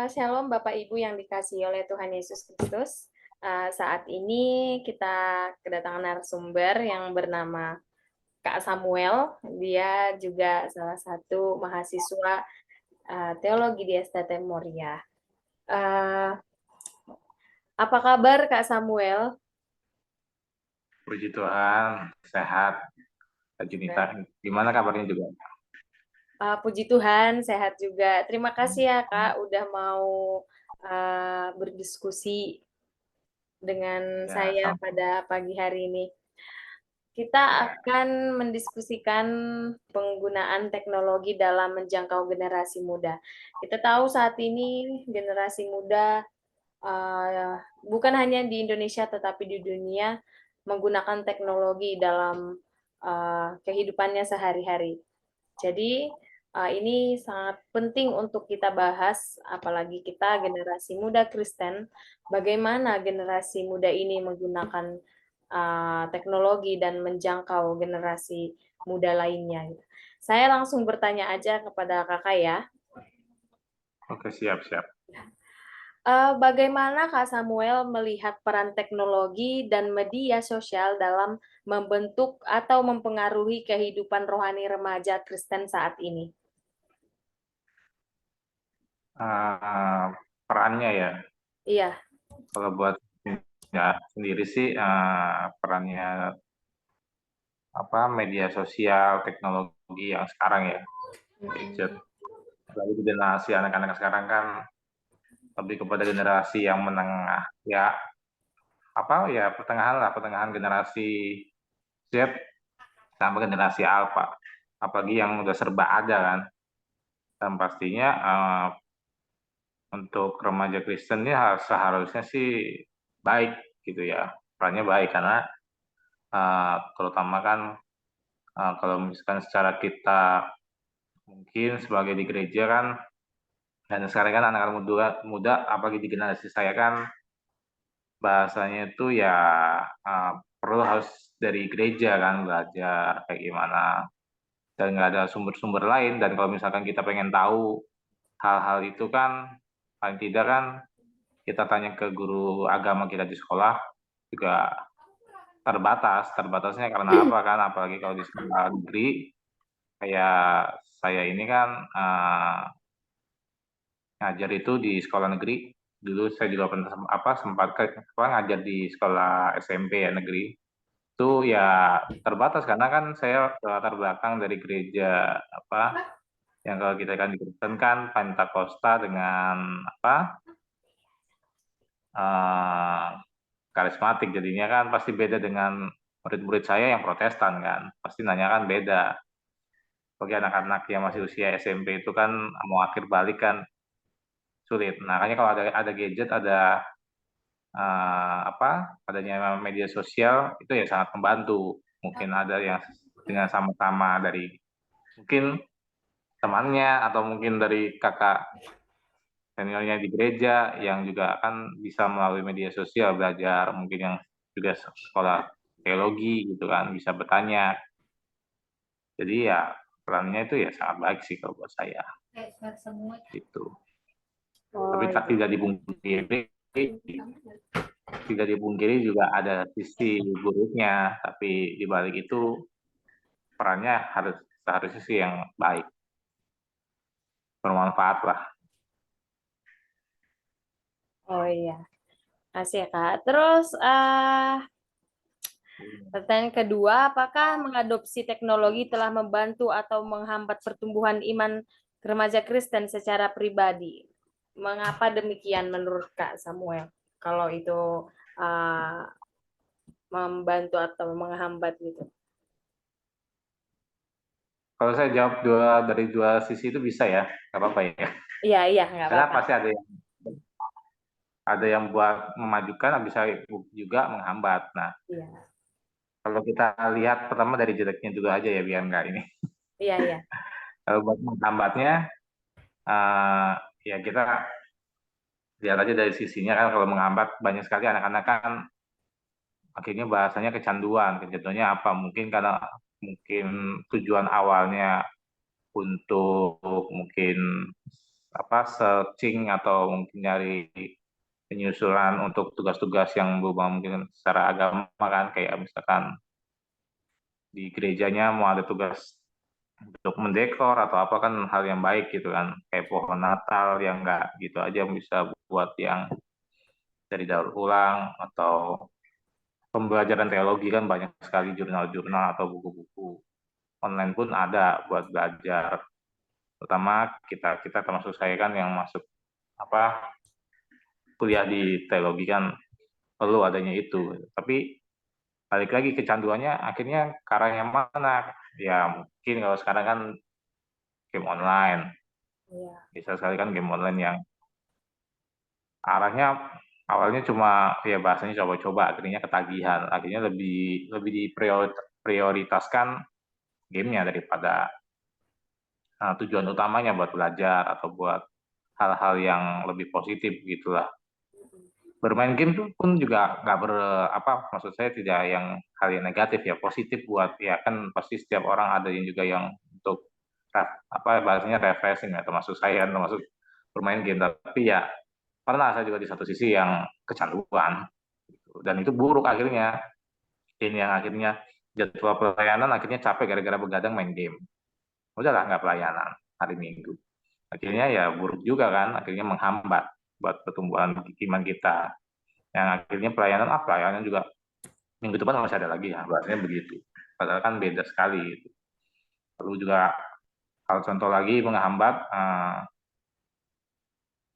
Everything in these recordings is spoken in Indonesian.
Shalom Bapak Ibu yang dikasihi oleh Tuhan Yesus Kristus. Saat ini kita kedatangan narasumber yang bernama Kak Samuel. Dia juga salah satu mahasiswa teologi di STT Moria. Uh, apa kabar Kak Samuel? Puji Tuhan, sehat. Kak Junita, gimana kabarnya juga? Puji Tuhan, sehat juga. Terima kasih ya Kak, udah mau berdiskusi dengan Ya, saya pada pagi hari ini. Kita ya. akan mendiskusikan penggunaan teknologi dalam menjangkau generasi muda. Kita tahu saat ini generasi muda bukan hanya di Indonesia tetapi di dunia menggunakan teknologi dalam kehidupannya sehari-hari. Jadi ini sangat penting untuk kita bahas, apalagi kita generasi muda Kristen, bagaimana generasi muda ini menggunakan teknologi dan menjangkau generasi muda lainnya. Saya langsung bertanya aja kepada kakak ya. Oke, siap-siap. Bagaimana Kak Samuel melihat peran teknologi dan media sosial dalam membentuk atau mempengaruhi kehidupan rohani remaja Kristen saat ini? Uh, Perannya ya, Iya. kalau buat ya, sendiri sih perannya media sosial, teknologi yang sekarang ya, gadget. Lalu generasi anak-anak sekarang kan lebih kepada generasi yang menengah, ya pertengahan generasi Z sampai generasi Alpha, apalagi yang udah serba ada kan. Dan pastinya untuk remaja Kristen ini seharusnya sih baik gitu ya, perannya baik karena terutama kan kalau misalkan secara kita mungkin sebagai di gereja kan, dan sekarang kan anak-anak muda apalagi di generasi saya kan bahasanya itu ya perlu harus dari gereja kan belajar kayak gimana, dan nggak ada sumber-sumber lain. Dan kalau misalkan kita pengen tahu hal-hal itu kan paling tidak kan kita tanya ke guru agama kita di sekolah juga terbatasnya karena apa kan, apalagi kalau di sekolah negeri kayak saya ini kan ngajar itu di sekolah negeri. Dulu saya juga pernah sempat ngajar di sekolah SMP ya negeri, itu ya terbatas karena kan saya latar belakang dari gereja yang kalau kita kan di Kristen kan Pentakosta dengan uh, karismatik, jadinya kan pasti beda dengan murid-murid saya yang Protestan kan, pasti nanya kan beda. Bagi anak-anak yang masih usia SMP itu kan mau akhir balik kan sulit. Nah, makanya kalau ada gadget, ada adanya media sosial itu ya sangat membantu. Mungkin ada yang dengan sama-sama dari mungkin temannya atau mungkin dari kakak seniornya di gereja yang juga akan bisa melalui media sosial belajar, mungkin yang juga sekolah teologi gitu kan bisa bertanya. Jadi ya perannya itu ya sangat baik sih kalau buat saya itu. Tapi Oh tak iya. tidak dipungkiri juga ada sisi buruknya, tapi di balik itu perannya seharusnya sih yang baik, bermanfaat lah. Oh iya. Kasih ya Kak. Terus pertanyaan kedua, apakah mengadopsi teknologi telah membantu atau menghambat pertumbuhan iman remaja Kristen secara pribadi? Mengapa demikian menurut Kak Samuel? Kalau itu uh, membantu atau menghambat gitu. Kalau saya jawab dari dua sisi itu bisa ya, nggak apa-apa ya. Iya, iya, nggak Karena apa-apa. pasti ada yang buat memajukan, bisa juga menghambat. Nah, Iya, kalau kita lihat pertama dari jeleknya dulu aja ya, biar nggak ini. iya, iya. Kalau buat menghambatnya, uh, ya kita lihat aja dari sisinya kan. Kalau menghambat, banyak sekali anak-anak kan akhirnya bahasanya kecanduannya apa? Mungkin karena tujuan awalnya untuk mungkin searching atau mungkin nyari penyusulan untuk tugas-tugas yang berhubungan mungkin secara agama kan, kayak misalkan di gerejanya mau ada tugas untuk mendekor atau apa kan hal yang baik gitu kan, kayak pohon Natal yang nggak gitu aja bisa buat yang dari daur ulang, atau pembelajaran teologi kan banyak sekali jurnal-jurnal atau buku-buku online pun ada buat belajar, terutama kita kita termasuk saya kan yang masuk apa kuliah di teologi kan perlu adanya itu. Tapi balik lagi kecanduannya akhirnya ke arah yang mana? Ya mungkin kalau sekarang kan game online, Iya. bisa sekali kan game online yang arahnya awalnya cuma ya bahasanya coba-coba, akhirnya ketagihan, akhirnya lebih lebih diprioritaskan gamenya daripada tujuan utamanya buat belajar atau buat hal-hal yang lebih positif gitulah. Bermain game tuh pun juga nggak maksud saya tidak yang hal yang negatif ya, positif buat ya kan pasti setiap orang ada yang juga yang untuk bahasanya refreshing ya, termasuk saya termasuk bermain game, tapi ya pernah saya juga di satu sisi yang kecanduan gitu. Dan itu buruk akhirnya, ini yang akhirnya jadwal pelayanan akhirnya capek gara-gara begadang main game, udahlah nggak pelayanan hari Minggu, akhirnya ya buruk juga kan, akhirnya menghambat buat pertumbuhan iman kita, yang akhirnya pelayanan juga minggu depan masih ada lagi ya, bahasanya begitu, padahal kan beda sekali gitu. Lalu juga hal contoh lagi menghambat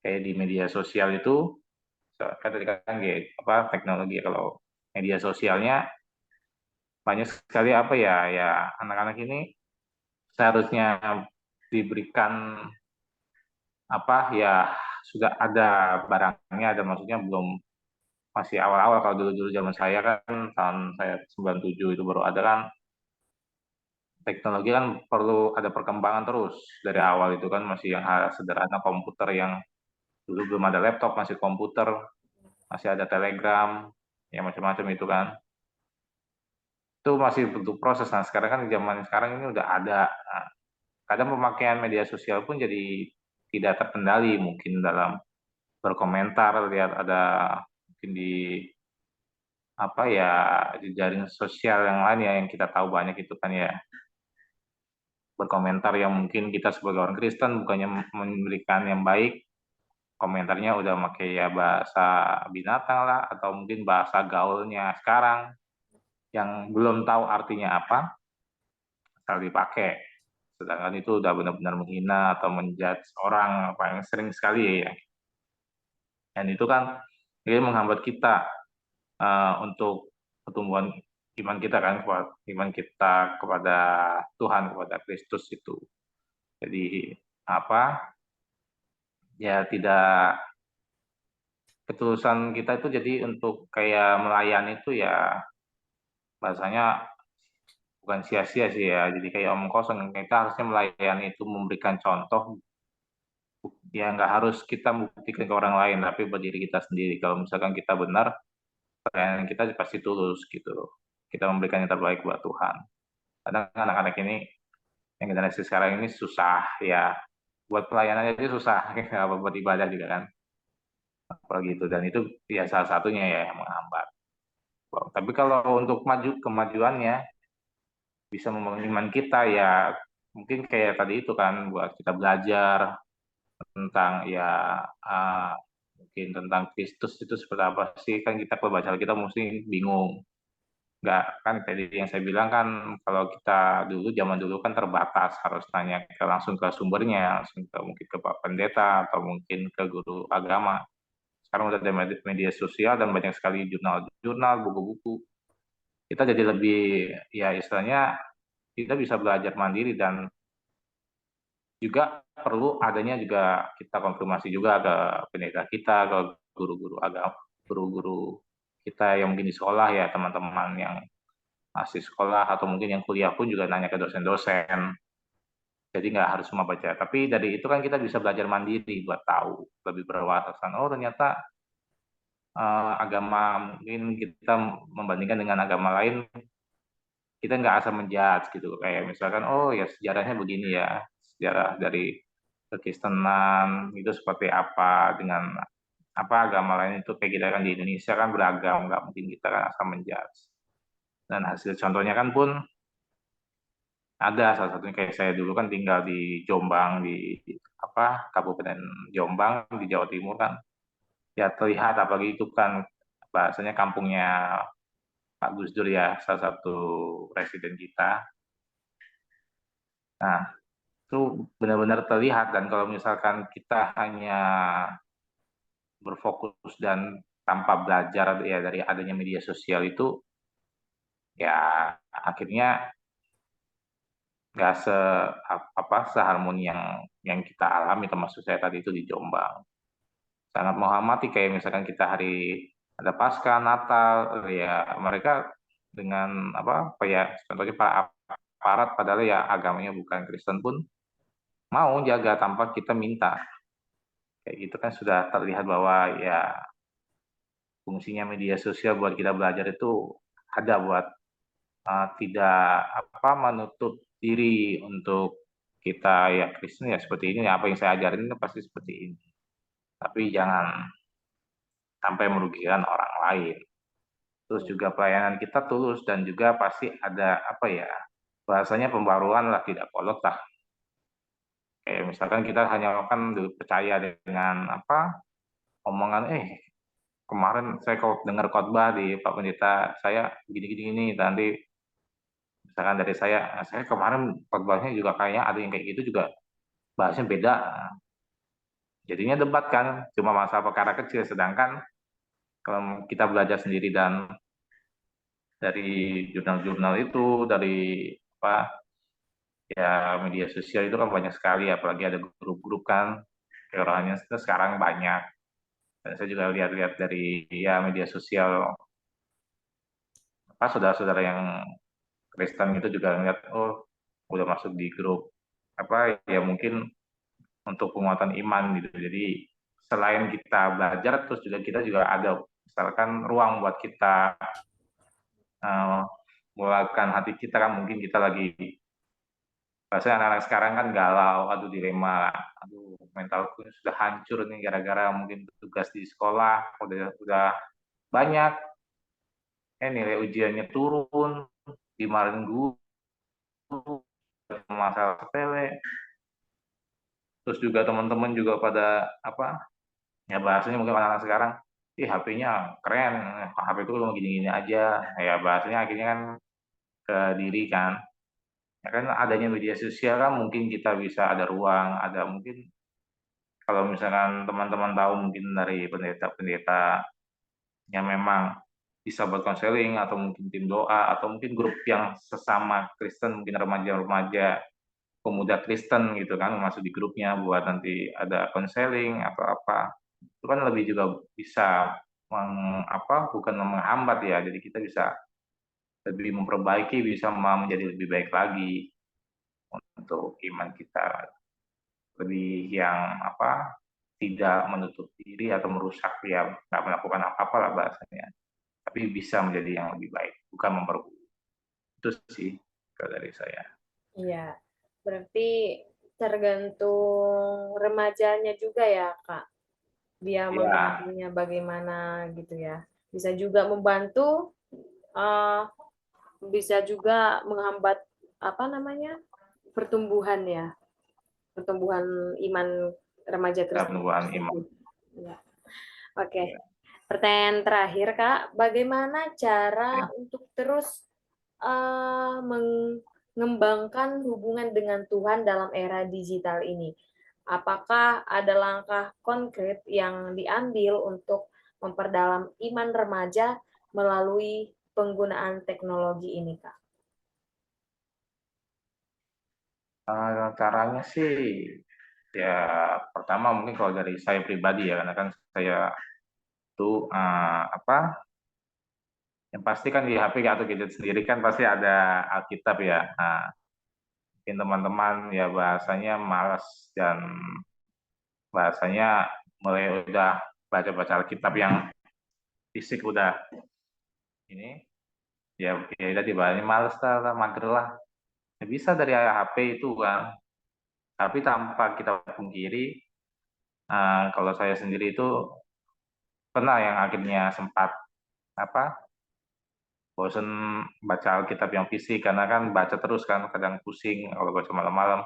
kayak di media sosial itu kan tadi kan teknologi, kalau media sosialnya banyak sekali ya anak-anak ini seharusnya diberikan ya sudah ada barangnya, ada maksudnya belum, masih awal-awal. Kalau dulu-dulu zaman saya kan tahun saya 97 itu baru ada kan, teknologi kan perlu ada perkembangan terus dari awal, itu kan masih yang hal sederhana komputer, yang dulu belum ada laptop, masih komputer, masih ada telegram, ya macam-macam itu kan. Itu masih butuh proses. Nah, sekarang kan zaman sekarang ini udah ada. Nah, kadang pemakaian media sosial pun jadi tidak terkendali, mungkin dalam berkomentar, lihat ada mungkin di di jaring sosial yang lain ya, yang kita tahu banyak itu kan ya, berkomentar yang mungkin kita sebagai orang Kristen bukannya memberikan yang baik, komentarnya udah pakai ya bahasa binatang lah, atau mungkin bahasa gaulnya sekarang yang belum tahu artinya apa, asal dipakai. Sedangkan itu udah benar-benar menghina atau menjudge orang, apa yang sering sekali ya. Dan itu kan ini menghambat kita untuk pertumbuhan iman kita kan, iman kita kepada Tuhan, kepada Kristus itu. Jadi ya tidak, ketulusan kita itu jadi untuk kayak melayani itu ya bahasanya bukan sia-sia sih ya, jadi kayak omong kosong. Kita harusnya melayani itu memberikan contoh, ya nggak harus kita buktikan ke orang lain, tapi buat diri kita sendiri. Kalau misalkan kita benar, pelayanan kita pasti tulus gitu, kita memberikan yang terbaik buat Tuhan. Kadang anak-anak ini yang generasi sekarang ini susah ya, buat pelayanan aja susah, apa buat ibadah juga kan, apalagi itu. Dan itu ya salah satunya ya yang menghambat. Tapi kalau untuk kemajuannya bisa membangun iman kita ya, mungkin kayak tadi itu kan, buat kita belajar tentang ya mungkin tentang Kristus itu seperti apa sih, kan kita kalau baca kita mesti bingung. Nggak kan tadi yang saya bilang kan, kalau kita dulu zaman dulu kan terbatas, harus tanya langsung ke sumbernya, langsung ke mungkin ke Pak Pendeta atau mungkin ke guru agama. Sekarang udah ada media sosial dan banyak sekali jurnal-jurnal, buku-buku. Kita jadi lebih ya istilahnya kita bisa belajar mandiri, dan juga perlu adanya juga kita konfirmasi juga ke pendeta kita, ke guru-guru agama, guru-guru kita yang mungkin di sekolah ya, teman-teman yang masih sekolah atau mungkin yang kuliah pun juga nanya ke dosen-dosen. Jadi nggak harus cuma baca. Tapi dari itu kan kita bisa belajar mandiri buat tahu lebih berwawasan. Oh ternyata agama mungkin kita membandingkan dengan agama lain, kita nggak asal menjudge gitu. Kayak misalkan oh ya sejarahnya begini ya, sejarah dari kekristenan itu seperti apa dengan apa agama lain itu kayak kita kan di Indonesia kan beragam, nggak mungkin kita kan asal menjudge. Dan hasil contohnya kan pun ada, salah satunya kayak saya dulu kan tinggal di Jombang, di apa Kabupaten Jombang di Jawa Timur kan, ya terlihat apalagi itu kan bahasanya kampungnya Pak Gus Dur ya, salah satu presiden kita. Nah, itu benar-benar terlihat, dan kalau misalkan kita hanya berfokus dan tanpa belajar ya dari adanya media sosial itu, ya akhirnya nggak apa seharmoni yang kita alami, termasuk saya tadi itu di Jombang. Sangat menghormati kayak misalkan kita hari ada Paskah, Natal, ya mereka dengan apa ya contohnya Pak aparat padahal ya agamanya bukan Kristen pun mau jaga tanpa kita minta. Kayak gitu kan sudah terlihat bahwa ya fungsinya media sosial buat kita belajar itu ada buat tidak apa menutup diri untuk kita ya Kristen ya seperti ini, apa yang saya ajarin itu pasti seperti ini. Tapi jangan sampai merugikan orang lain. Terus juga pelayanan kita tulus dan juga pasti ada apa ya bahasanya pembaruan lah, tidak kolot lah. Kayak misalkan kita hanya kan dulu percaya dengan apa omongan kemarin saya kok dengar khotbah di Pak Pendeta saya gini-gini ini, nanti misalkan dari saya kemarin khotbahnya juga kayaknya ada yang kayak gitu juga bahasnya beda. Jadinya debat kan, cuma masalah perkara kecil. Sedangkan kalau kita belajar sendiri dan dari jurnal-jurnal itu, dari apa ya media sosial itu kan banyak sekali, apalagi ada grup-grup kan, kayak orangnya sekarang banyak. Dan saya juga lihat-lihat dari ya media sosial apa saudara-saudara yang Kristen itu juga ngeliat udah masuk di grup apa ya mungkin untuk penguatan iman gitu. Jadi selain kita belajar, terus juga kita juga ada misalkan ruang buat kita uh, melakukan hati kita kan, mungkin kita lagi bahasa anak-anak sekarang kan galau, aduh dilema, aduh mentalku sudah hancur nih gara-gara mungkin tugas di sekolah udah banyak, nilai ujiannya turun, dimarahin guru, masalah sepele, terus juga teman-teman juga pada apa ya bahasanya mungkin anak-anak sekarang HP-nya keren, HP itu cuma gini-gini aja, ya bahasanya akhirnya kan ke diri kan, ya kan adanya media sosial kan mungkin kita bisa ada ruang, ada mungkin kalau misalkan teman-teman tahu mungkin dari pendeta-pendeta yang memang bisa buat konseling atau mungkin tim doa atau mungkin grup yang sesama Kristen, mungkin remaja-remaja pemuda Kristen gitu kan masuk di grupnya buat nanti ada konseling atau apa, itu kan lebih juga bisa bukan menghambat ya, jadi kita bisa lebih memperbaiki, bisa menjadi lebih baik lagi untuk iman kita, lebih yang apa tidak menutup diri atau merusak ya, nggak melakukan apa-apa lah bahasanya, tapi bisa menjadi yang lebih baik, bukan memperburuk. Itu sih kalau dari saya. Iya, berarti tergantung remajanya juga ya, Kak. Dia Ya, mengambilnya bagaimana gitu ya. Bisa juga membantu, eh, bisa juga menghambat apa namanya pertumbuhan ya, pertumbuhan iman remaja ya Kristen penubuhan iman. tersebut. Ya. Oke, Ya, pertanyaan terakhir Kak, bagaimana cara ya. untuk terus mengembangkan hubungan dengan Tuhan dalam era digital ini? Apakah ada langkah konkret yang diambil untuk memperdalam iman remaja melalui penggunaan teknologi ini, Kak? Caranya sih ya pertama mungkin kalau dari saya pribadi ya, karena kan saya tuh apa yang pasti kan di HP atau gadget sendiri kan pasti ada Alkitab ya. Nah, mungkin teman-teman ya bahasanya malas dan bahasanya mulai udah baca-baca Alkitab yang fisik udah ini ya tadi bahasanya males lah, mager lah. Ya bisa dari HP itu kan. Tapi tanpa kita pungkiri, kalau saya sendiri itu pernah yang akhirnya sempat apa bosen baca Alkitab yang fisik karena kan baca terus kan kadang pusing kalau baca malam-malam.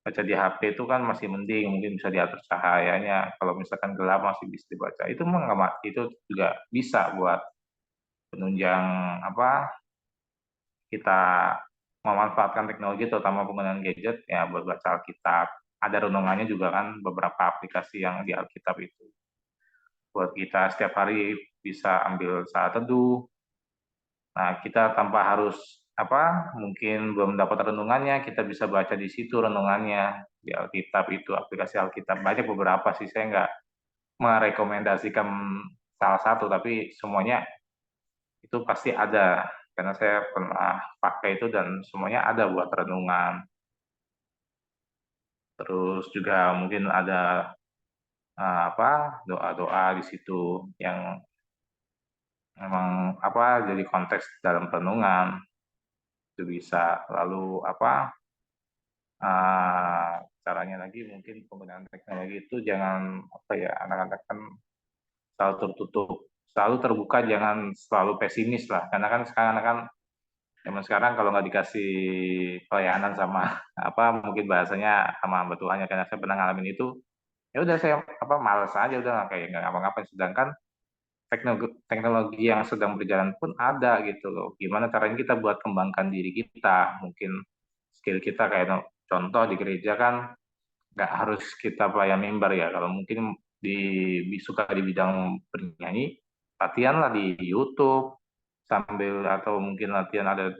Baca di HP itu kan masih mending, mungkin bisa diatur cahayanya. Kalau misalkan gelap masih bisa dibaca. Itu mah nggak itu juga bisa buat penunjang apa kita memanfaatkan teknologi terutama penggunaan gadget ya buat baca Alkitab. Ada renungannya juga kan beberapa aplikasi yang di Alkitab itu. Buat kita setiap hari bisa ambil saat teduh. Nah, kita tanpa harus mungkin belum dapat renungannya, kita bisa baca di situ renungannya di Alkitab itu aplikasi Alkitab banyak beberapa sih saya nggak merekomendasikan salah satu tapi semuanya itu pasti ada karena saya pernah pakai itu dan semuanya ada buat renungan. Terus juga mungkin ada doa-doa di situ yang memang jadi konteks dalam renungan itu bisa lalu caranya lagi mungkin penggunaan teknologi itu jangan anak-anak kan selalu tertutup selalu terbuka jangan selalu pesimis lah karena kan sekarang kan zaman sekarang kalau nggak dikasih pelayanan sama mungkin bahasanya sama hamba Tuhan ya karena saya pernah ngalamin itu ya udah saya malas aja udah kayak nggak ngapa-ngapain sedangkan teknologi yang sedang berjalan pun ada gitu loh gimana caranya kita buat kembangkan diri kita mungkin skill kita kayak contoh di gereja kan nggak harus kita pelayan mimbar ya kalau mungkin suka di bidang bernyanyi latihan lah di YouTube sambil atau mungkin latihan ada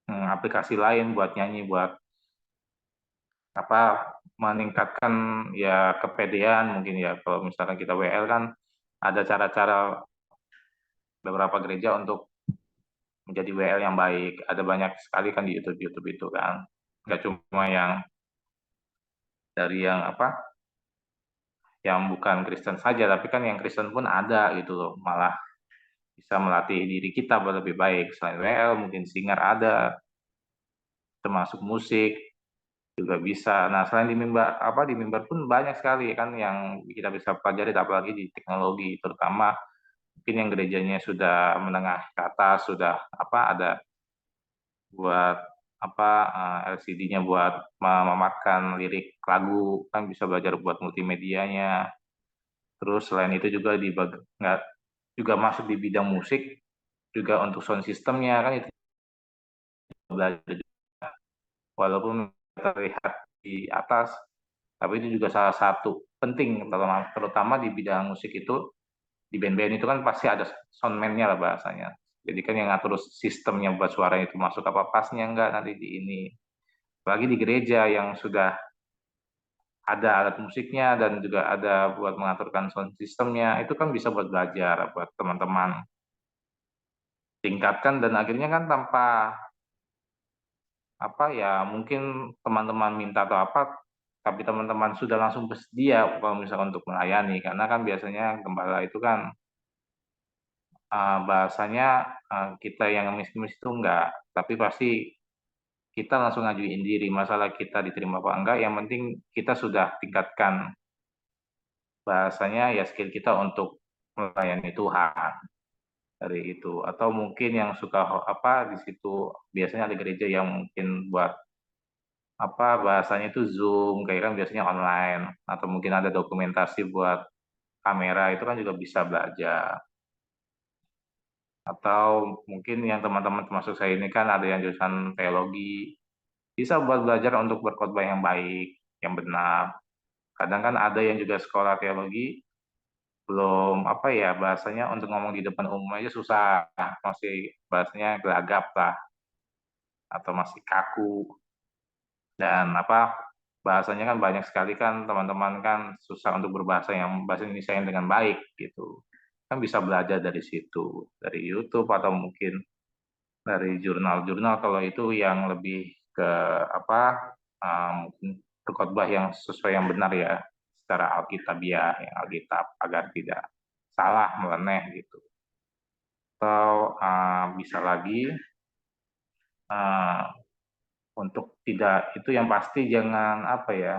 aplikasi lain buat nyanyi buat meningkatkan ya kepedean mungkin ya kalau misalkan kita WL kan ada cara-cara beberapa gereja untuk menjadi WL yang baik ada banyak sekali kan di YouTube itu kan nggak cuma yang dari yang bukan Kristen saja, tapi kan yang Kristen pun ada gitu loh, malah bisa melatih diri kita buat lebih baik. Selain WL, mungkin singer ada, termasuk musik juga bisa. Nah, selain di mimbar pun banyak sekali kan yang kita bisa pelajari, apalagi di teknologi, terutama mungkin yang gerejanya sudah menengah ke atas, sudah ada buat LCD-nya buat memaparkan lirik lagu, kan bisa belajar buat multimedianya. Terus selain itu juga nggak juga masuk di bidang musik juga untuk sound systemnya kan itu belajar juga. Walaupun terlihat di atas tapi itu juga salah satu penting terutama di bidang musik itu di band-band itu kan pasti ada soundman-nya lah bahasanya jadi kan yang ngatur sistemnya buat suara itu masuk apa pasnya enggak nanti di ini apalagi di gereja yang sudah ada alat musiknya dan juga ada buat mengaturkan sound systemnya itu kan bisa buat belajar buat teman-teman tingkatkan dan akhirnya kan tanpa mungkin teman-teman minta atau tapi teman-teman sudah langsung bersedia kalau misalkan untuk melayani karena kan biasanya gembala itu kan bahasanya kita yang ngemis-ngemis itu enggak tapi pasti kita langsung ngajuin diri masalah kita diterima apa enggak yang penting kita sudah tingkatkan bahasanya ya skill kita untuk melayani Tuhan dari itu atau mungkin yang suka di situ biasanya ada gereja yang mungkin buat bahasanya itu Zoom kayak kan biasanya online atau mungkin ada dokumentasi buat kamera itu kan juga bisa belajar atau mungkin yang teman-teman termasuk saya ini kan ada yang jurusan teologi bisa buat belajar untuk berkhotbah yang baik yang benar kadang kan ada yang juga sekolah teologi belum bahasanya untuk ngomong di depan umum aja susah masih bahasanya gelagap lah atau masih kaku dan bahasanya kan banyak sekali kan teman-teman kan susah untuk berbahasa yang bahasa Indonesia yang dengan baik gitu kan bisa belajar dari situ dari YouTube atau mungkin dari jurnal-jurnal kalau itu yang lebih ke mungkin berkhotbah yang sesuai yang benar ya secara Alkitabiah yang Alkitab agar tidak salah meleneh gitu atau bisa lagi untuk tidak, itu yang pasti jangan apa ya,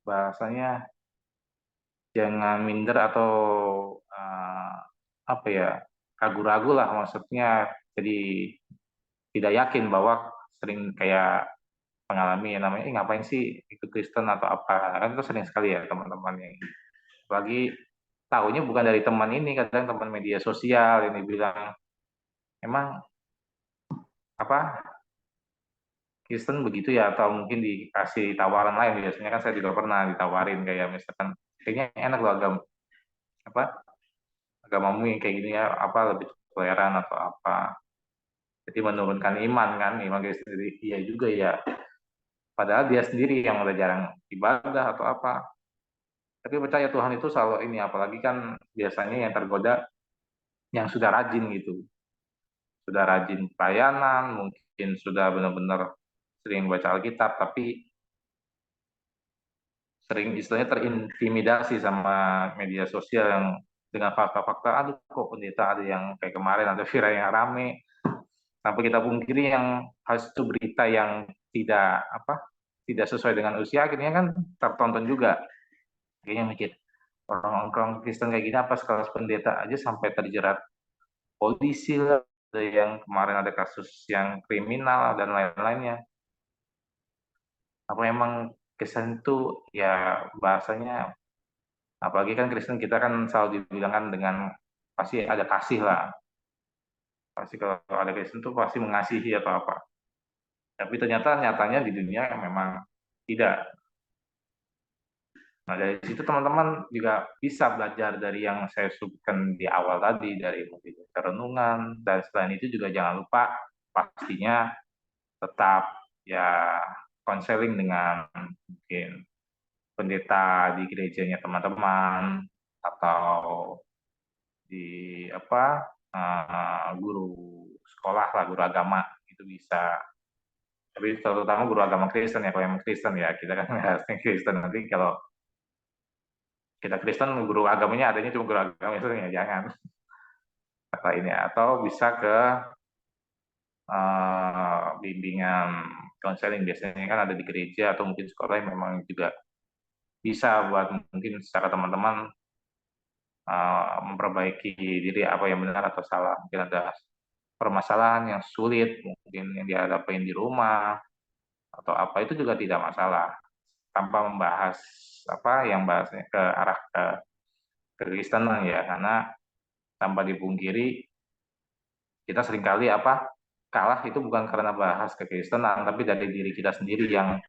bahasanya jangan minder atau apa ya, ragu-ragu lah, maksudnya jadi tidak yakin bahwa sering kayak mengalami yang namanya, ngapain sih ikut Kristen atau apa, kan itu sering sekali ya teman-teman yang apalagi tahunya bukan dari teman ini, kadang teman media sosial ini bilang, emang apa Kristen begitu ya, atau mungkin dikasih tawaran lain. Biasanya kan saya juga pernah ditawarin kayak misalkan, kayaknya enak loh apa agamamu yang kayak gini ya, apa lebih toleran atau apa. Jadi menurunkan iman kan, iman dia sendiri. Iya juga ya. Padahal dia sendiri yang udah jarang ibadah atau apa. Tapi percaya Tuhan itu selalu ini, apalagi kan biasanya yang tergoda yang sudah rajin gitu. Sudah rajin pelayanan, mungkin sudah benar-benar sering baca Alkitab, tapi sering istilahnya terintimidasi sama media sosial yang dengan fakta-fakta, aduh kok pendeta ada yang kayak kemarin ada viral yang rame, sampai kita pungkiri yang harus itu berita yang tidak sesuai dengan usia, akhirnya kan tertonton juga. Kayaknya mikir, orang-orang Kristen kayak gini apa sekelas pendeta aja sampai terjerat polisi lah, ada yang kemarin ada kasus yang kriminal dan lain-lainnya. Apa emang Kristen itu ya bahasanya, apalagi kan Kristen kita kan selalu dibilangkan dengan pasti ada kasih lah. Pasti kalau ada Kristen itu pasti mengasihi atau apa. Tapi ternyata nyatanya di dunia memang tidak. Nah, dari situ teman-teman juga bisa belajar dari yang saya sebutkan di awal tadi, dari mungkin renungan, dan selain itu juga jangan lupa pastinya tetap ya konseling dengan mungkin pendeta di gerejanya teman-teman, atau di guru sekolah lah, guru agama itu bisa. Tapi terutama guru agama Kristen ya, kalau yang Kristen ya kita kan harusnya Kristen, nanti kalau kita Kristen guru agamanya adanya cuma guru agama itu ya jangan kata ini, atau bisa ke bimbingan konseling, biasanya kan ada di gereja atau mungkin sekolah yang memang juga bisa buat mungkin secara teman-teman memperbaiki diri apa yang benar atau salah, mungkin ada permasalahan yang sulit mungkin yang dihadapin di rumah atau apa, itu juga tidak masalah tanpa membahas yang bahasnya ke arah ke kekristenan ya, karena tanpa dipungkiri kita seringkali kalah itu bukan karena bahas kekristenan, tapi dari diri kita sendiri yang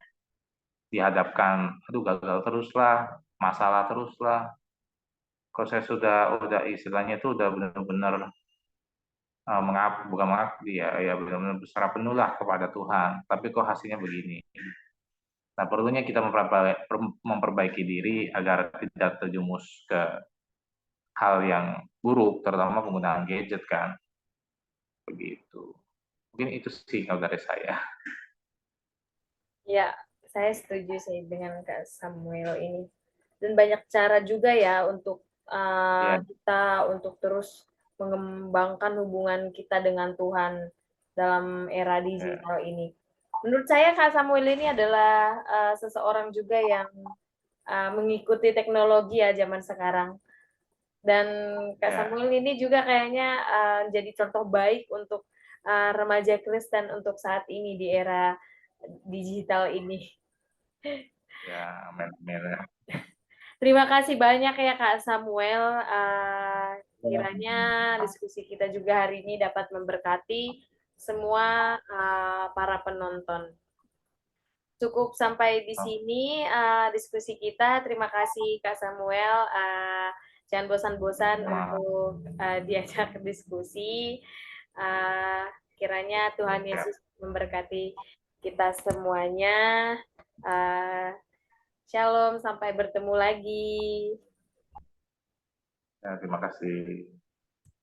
dihadapkan, aduh gagal terus lah, masalah terus lah. Kalau saya udah istilahnya itu udah benar-benar bukan mengabdi ya benar-benar berserah penuh lah kepada Tuhan, tapi kok hasilnya begini. Nah, perlunya kita memperbaiki diri agar tidak terjumus ke hal yang buruk, terutama penggunaan gadget kan, begitu. Mungkin itu sih kalau dari saya. Ya, saya setuju sih dengan Kak Samuel ini. Dan banyak cara juga ya untuk Ya, kita untuk terus mengembangkan hubungan kita dengan Tuhan dalam era ya, digital ini. Menurut saya Kak Samuel ini adalah seseorang juga yang mengikuti teknologi ya zaman sekarang. Dan Kak ya, Samuel ini juga kayaknya jadi contoh baik untuk remaja Kristen untuk saat ini di era digital ini. ya, amin, amin, ya. Terima kasih banyak ya Kak Samuel. Ya, Kiranya diskusi kita juga hari ini dapat memberkati semua para penonton. Cukup sampai di oh, sini diskusi kita. Terima kasih Kak Samuel. Jangan bosan-bosan sama, untuk diajak diskusi. Uh, Kiranya Tuhan ya, Yesus memberkati kita semuanya. Uh, Shalom, sampai bertemu lagi. ya, terima kasih.